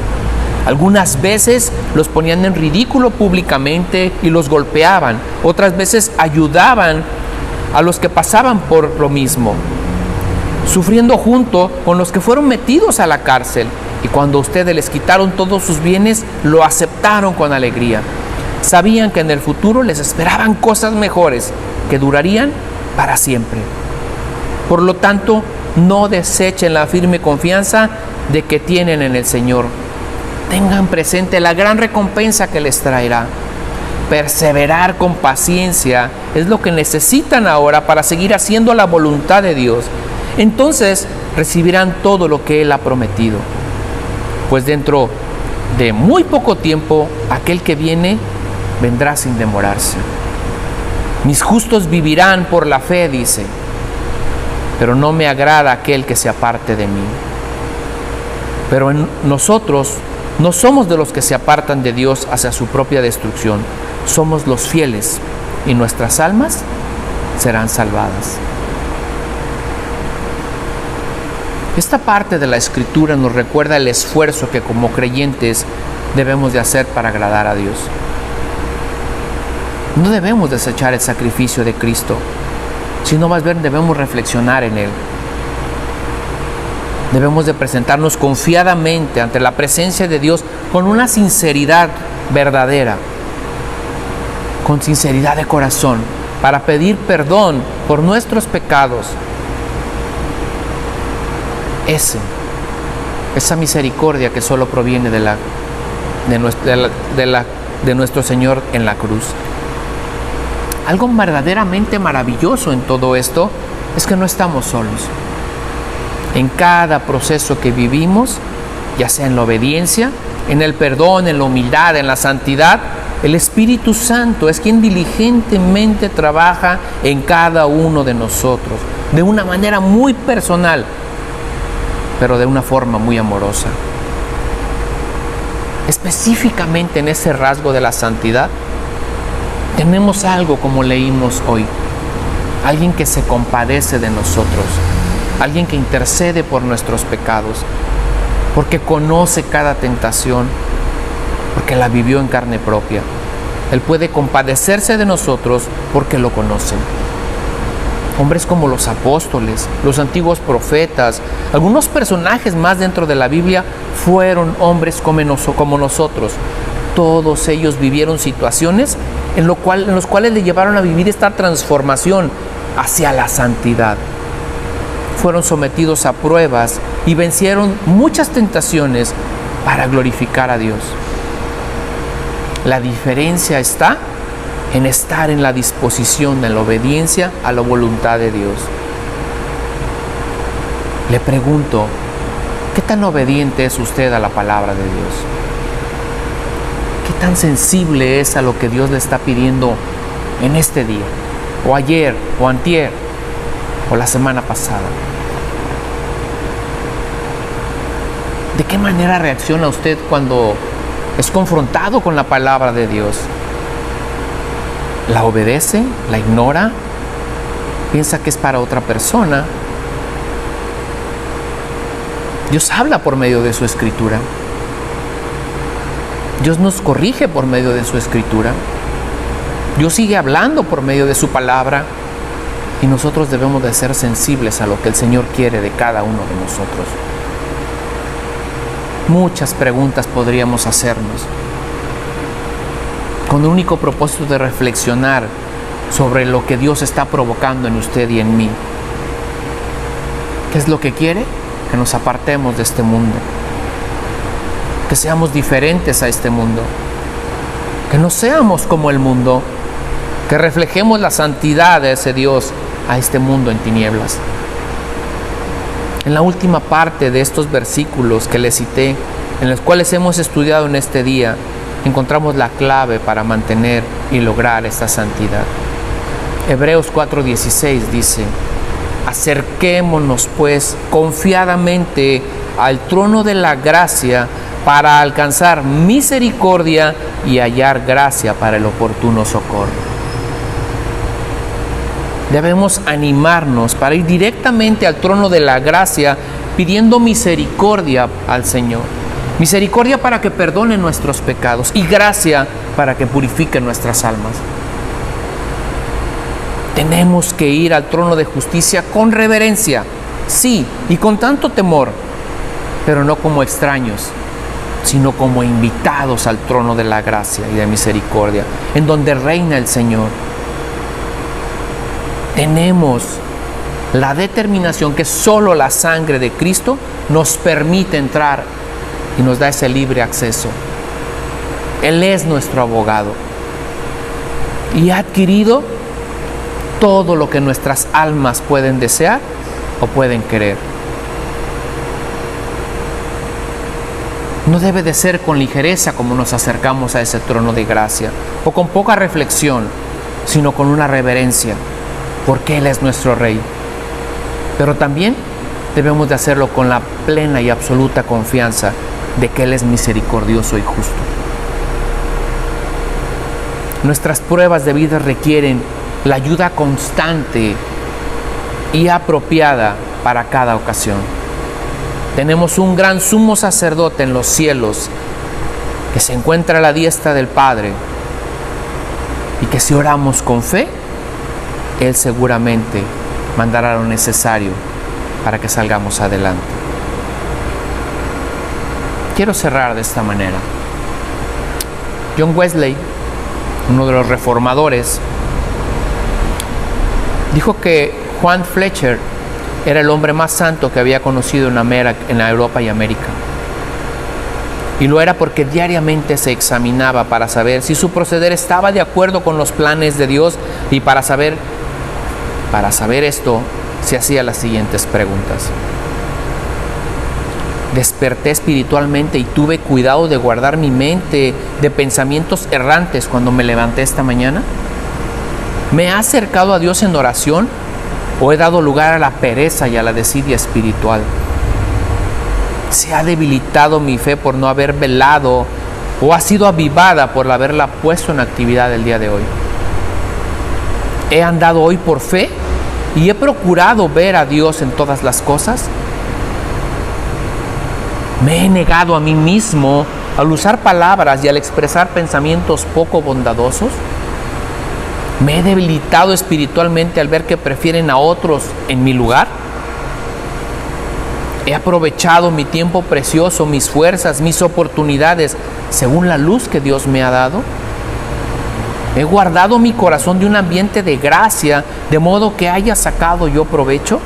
Algunas veces los ponían en ridículo públicamente y los golpeaban. Otras veces ayudaban a los que pasaban por lo mismo, sufriendo junto con los que fueron metidos a la cárcel. Y cuando ustedes les quitaron todos sus bienes, lo aceptaron con alegría. Sabían que en el futuro les esperaban cosas mejores que durarían para siempre. Por lo tanto, no desechen la firme confianza de que tienen en el Señor. Tengan presente la gran recompensa que les traerá. Perseverar con paciencia es lo que necesitan ahora para seguir haciendo la voluntad de Dios. Entonces recibirán todo lo que Él ha prometido. Pues dentro de muy poco tiempo, aquel que viene vendrá sin demorarse. Mis justos vivirán por la fe, dice, pero no me agrada aquel que se aparte de mí. Pero nosotros no somos de los que se apartan de Dios hacia su propia destrucción. Somos los fieles y nuestras almas serán salvadas. Esta parte de la Escritura nos recuerda el esfuerzo que como creyentes debemos de hacer para agradar a Dios. No debemos desechar el sacrificio de Cristo, sino más bien debemos reflexionar en Él. Debemos de presentarnos confiadamente ante la presencia de Dios con una sinceridad verdadera, con sinceridad de corazón, para pedir perdón por nuestros pecados. Esa misericordia que solo proviene de nuestro Señor en la cruz. Algo verdaderamente maravilloso en todo esto es que no estamos solos. En cada proceso que vivimos, ya sea en la obediencia, en el perdón, en la humildad, en la santidad, el Espíritu Santo es quien diligentemente trabaja en cada uno de nosotros, de una manera muy personal, pero de una forma muy amorosa. Específicamente en ese rasgo de la santidad, tenemos algo como leímos hoy, alguien que se compadece de nosotros, alguien que intercede por nuestros pecados, porque conoce cada tentación, porque la vivió en carne propia. Él puede compadecerse de nosotros porque lo conocen. Hombres como los apóstoles, los antiguos profetas, algunos personajes más dentro de la Biblia fueron hombres como nosotros. Todos ellos vivieron situaciones en los cuales le llevaron a vivir esta transformación hacia la santidad. Fueron sometidos a pruebas y vencieron muchas tentaciones para glorificar a Dios. La diferencia está en estar en la disposición, en la obediencia a la voluntad de Dios. Le pregunto, ¿qué tan obediente es usted a la palabra de Dios? ¿Qué tan sensible es a lo que Dios le está pidiendo en este día, o ayer, o antier, o la semana pasada? ¿De qué manera reacciona usted cuando es confrontado con la palabra de Dios? ¿La obedece? ¿La ignora? ¿Piensa que es para otra persona? Dios habla por medio de su Escritura. Dios nos corrige por medio de su Escritura. Dios sigue hablando por medio de su palabra. Y nosotros debemos de ser sensibles a lo que el Señor quiere de cada uno de nosotros. Muchas preguntas podríamos hacernos, con el único propósito de reflexionar sobre lo que Dios está provocando en usted y en mí. ¿Qué es lo que quiere? Que nos apartemos de este mundo, que seamos diferentes a este mundo, que no seamos como el mundo, que reflejemos la santidad de ese Dios a este mundo en tinieblas. En la última parte de estos versículos que les cité, en los cuales hemos estudiado en este día, encontramos la clave para mantener y lograr esta santidad. Hebreos 4:16 dice: acerquémonos pues confiadamente al trono de la gracia para alcanzar misericordia y hallar gracia para el oportuno socorro. Debemos animarnos para ir directamente al trono de la gracia pidiendo misericordia al Señor. Misericordia para que perdone nuestros pecados y gracia para que purifique nuestras almas. Tenemos que ir al trono de justicia con reverencia, sí, y con tanto temor, pero no como extraños, sino como invitados al trono de la gracia y de misericordia, en donde reina el Señor. Tenemos la determinación que solo la sangre de Cristo nos permite entrar y nos da ese libre acceso. Él es nuestro abogado y ha adquirido todo lo que nuestras almas pueden desear o pueden querer. No debe de ser con ligereza como nos acercamos a ese trono de gracia o con poca reflexión, sino con una reverencia, porque Él es nuestro Rey. Pero también debemos de hacerlo con la plena y absoluta confianza de que Él es misericordioso y justo. Nuestras pruebas de vida requieren la ayuda constante y apropiada para cada ocasión. Tenemos un gran sumo sacerdote en los cielos que se encuentra a la diestra del Padre y que si oramos con fe, Él seguramente mandará lo necesario para que salgamos adelante. Quiero cerrar de esta manera. John Wesley, uno de los reformadores, dijo que Juan Fletcher era el hombre más santo que había conocido en Europa y América. Y lo era porque diariamente se examinaba para saber si su proceder estaba de acuerdo con los planes de Dios, y para saber esto se hacía las siguientes preguntas. ¿Desperté espiritualmente y tuve cuidado de guardar mi mente de pensamientos errantes cuando me levanté esta mañana? ¿Me he acercado a Dios en oración o he dado lugar a la pereza y a la desidia espiritual? ¿Se ha debilitado mi fe por no haber velado o ha sido avivada por haberla puesto en actividad el día de hoy? ¿He andado hoy por fe y he procurado ver a Dios en todas las cosas? ¿Me he negado a mí mismo al usar palabras y al expresar pensamientos poco bondadosos? ¿Me he debilitado espiritualmente al ver que prefieren a otros en mi lugar? ¿He aprovechado mi tiempo precioso, mis fuerzas, mis oportunidades según la luz que Dios me ha dado? ¿He guardado mi corazón de un ambiente de gracia de modo que haya sacado yo provecho?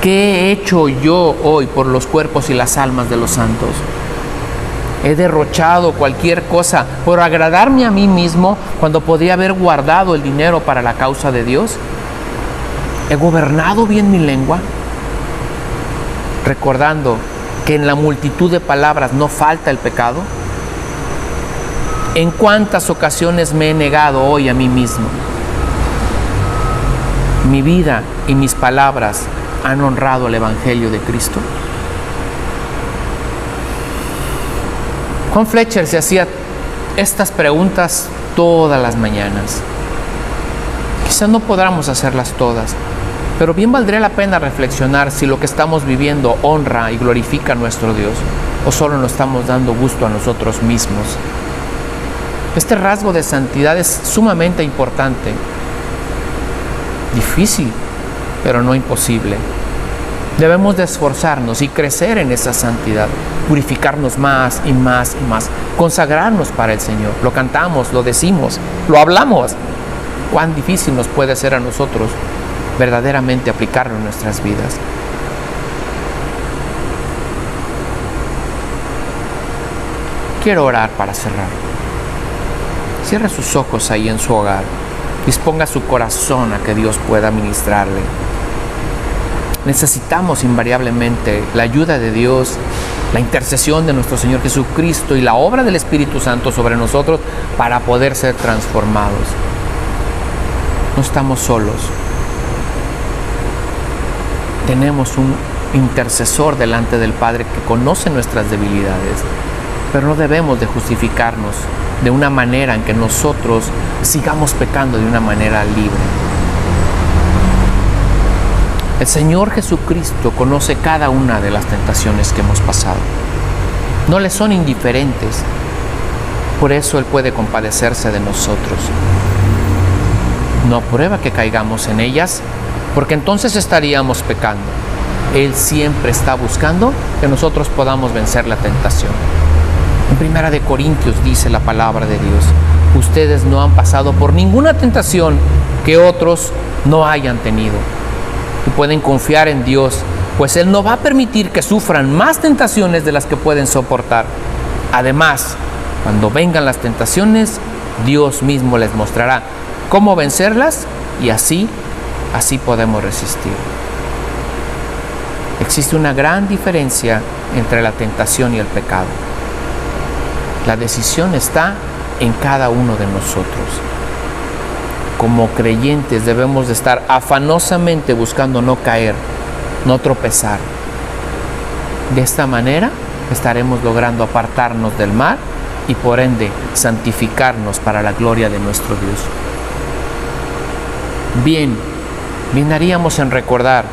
¿Qué he hecho yo hoy por los cuerpos y las almas de los santos? ¿He derrochado cualquier cosa por agradarme a mí mismo cuando podría haber guardado el dinero para la causa de Dios? ¿He gobernado bien mi lengua? Recordando que en la multitud de palabras no falta el pecado. ¿En cuántas ocasiones me he negado hoy a mí mismo? ¿Mi vida y mis palabras han honrado el Evangelio de Cristo? Juan Fletcher se hacía estas preguntas todas las mañanas. Quizás no podamos hacerlas todas, pero bien valdría la pena reflexionar si lo que estamos viviendo honra y glorifica a nuestro Dios. ¿O solo nos estamos dando gusto a nosotros mismos? Este rasgo de santidad es sumamente importante. Difícil, pero no imposible. Debemos de esforzarnos y crecer en esa santidad, purificarnos más y más y más, consagrarnos para el Señor. Lo cantamos, lo decimos, lo hablamos. Cuán difícil nos puede ser a nosotros verdaderamente aplicarlo en nuestras vidas. Quiero orar para cerrar. Cierre sus ojos ahí en su hogar. Disponga su corazón a que Dios pueda ministrarle. Necesitamos invariablemente la ayuda de Dios, la intercesión de nuestro Señor Jesucristo y la obra del Espíritu Santo sobre nosotros para poder ser transformados. No estamos solos. Tenemos un intercesor delante del Padre que conoce nuestras debilidades, pero no debemos de justificarnos de una manera en que nosotros sigamos pecando de una manera libre. El Señor Jesucristo conoce cada una de las tentaciones que hemos pasado. No le son indiferentes. Por eso Él puede compadecerse de nosotros. No aprueba que caigamos en ellas, porque entonces estaríamos pecando. Él siempre está buscando que nosotros podamos vencer la tentación. En 1 Corintios dice la palabra de Dios: ustedes no han pasado por ninguna tentación que otros no hayan tenido. Y pueden confiar en Dios, pues Él no va a permitir que sufran más tentaciones de las que pueden soportar. Además, cuando vengan las tentaciones, Dios mismo les mostrará cómo vencerlas y así podemos resistir. Existe una gran diferencia entre la tentación y el pecado. La decisión está en cada uno de nosotros. Como creyentes debemos de estar afanosamente buscando no caer, no tropezar. De esta manera estaremos logrando apartarnos del mal y por ende santificarnos para la gloria de nuestro Dios. Bien haríamos en recordar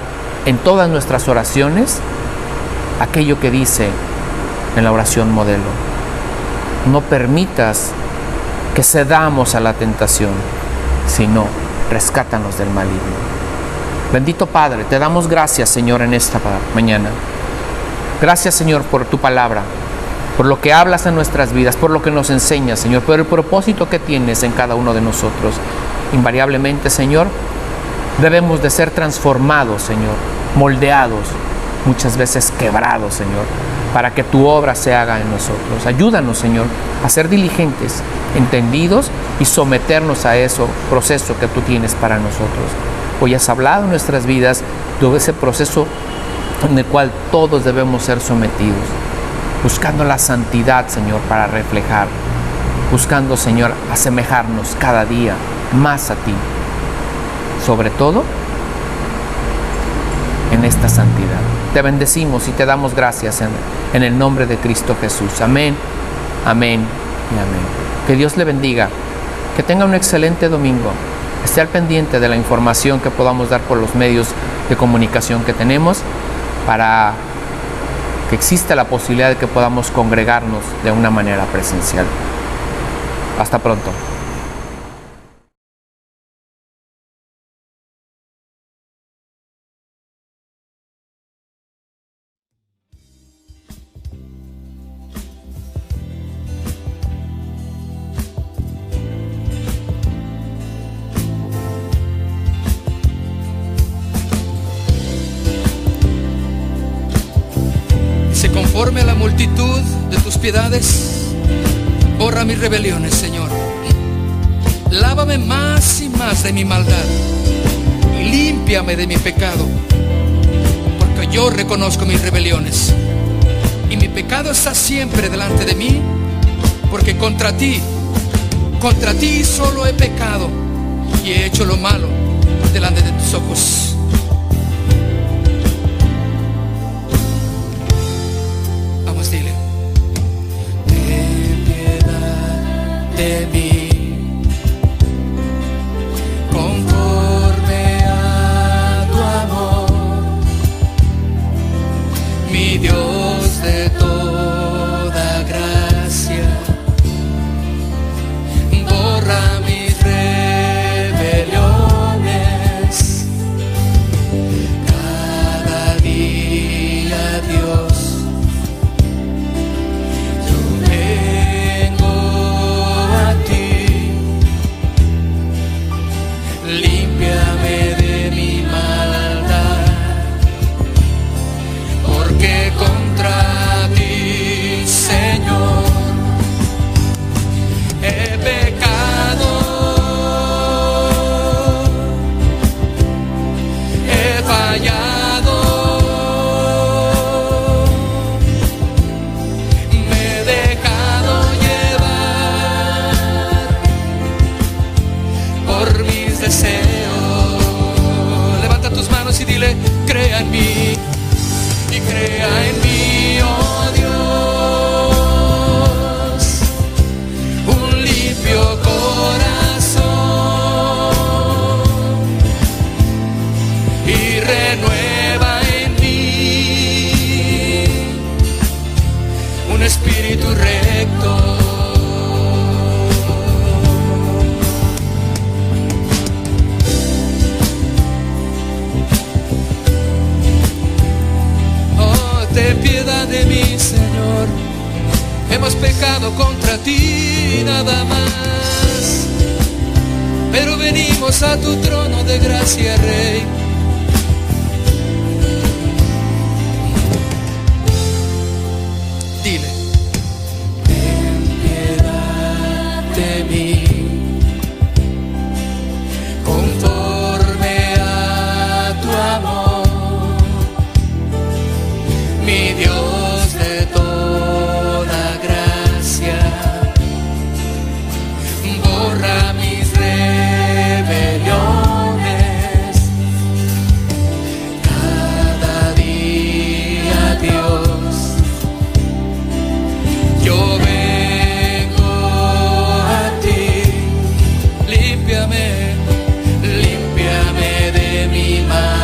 en todas nuestras oraciones aquello que dice en la oración modelo: no permitas que cedamos a la tentación, sino rescátanos del maligno. Bendito Padre, te damos gracias, Señor, en esta mañana. Gracias, Señor, por tu palabra, por lo que hablas en nuestras vidas, por lo que nos enseñas, Señor, por el propósito que tienes en cada uno de nosotros. Invariablemente, Señor, debemos de ser transformados, Señor, moldeados, muchas veces quebrados, Señor, para que tu obra se haga en nosotros. Ayúdanos, Señor, a ser diligentes, entendidos y someternos a ese proceso que tú tienes para nosotros. Hoy has hablado en nuestras vidas de ese proceso en el cual todos debemos ser sometidos, buscando la santidad, Señor, para reflejar, buscando, Señor, asemejarnos cada día más a ti, sobre todo en esta santidad. Te bendecimos y te damos gracias en el nombre de Cristo Jesús. Amén, amén y amén. Que Dios le bendiga, que tenga un excelente domingo. Esté al pendiente de la información que podamos dar por los medios de comunicación que tenemos para que exista la posibilidad de que podamos congregarnos de una manera presencial. Hasta pronto. Conforme a la multitud de tus piedades, borra mis rebeliones, Señor. Lávame más y más de mi maldad y límpiame de mi pecado, porque yo reconozco mis rebeliones y mi pecado está siempre delante de mí, porque contra ti solo he pecado y he hecho lo malo delante de tus ojos. Dile: ten piedad de mí, conforme a tu amor, mi Dios de todo. mí y crea en mí, oh Dios, un limpio corazón y renueva en mí un espíritu recto. Ten piedad de mí, Señor. Hemos pecado contra ti nada más, pero venimos a tu trono de gracia, Rey. Dile: ten piedad de mí, conforme a tu amor. Mi Dios de toda gracia, borra mis rebeliones. Cada día, Dios, yo vengo a ti. Límpiame, límpiame de mi maldad.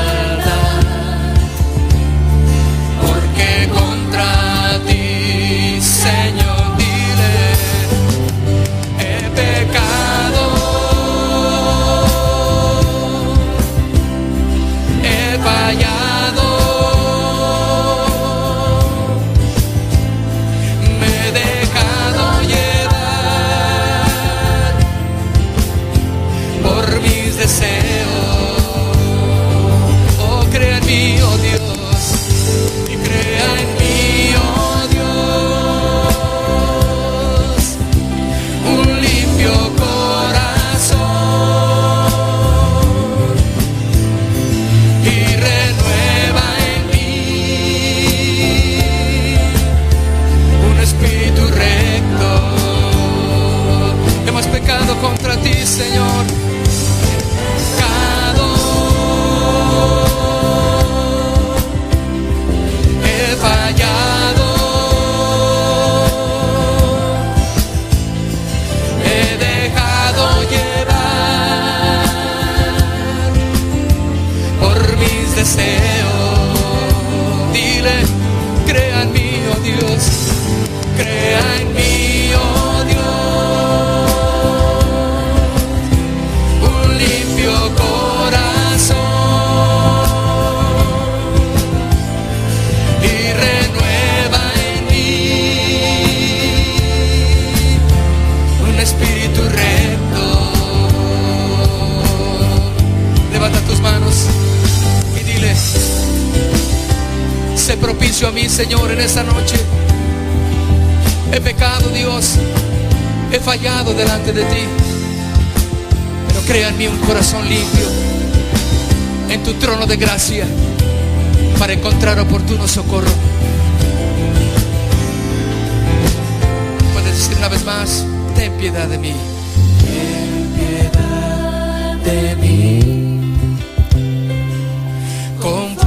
Contra ti, Señor, dile: he pecado, he fallado, me he dejado llevar por mis deseos. Oh, crea en mí, oh Dios, y crea en mí, oh Dios, un limpio corazón y renueva en mí un espíritu recto. Hemos pecado contra ti, Señor. He fallado, he dejado llevar por mis deseos. Dile: crea en mí, oh Dios, crea en mí, oh Dios, un limpio corazón y renueva en mí un espíritu recto. Levanta tus manos y dile: sé propicio a mí, Señor, en esta noche. He pecado, Dios, he fallado delante de ti, pero crea en mí un corazón limpio en tu trono de gracia para encontrar oportuno socorro. Puedes decir una vez más: ten piedad de mí. Ten piedad de mí, conforme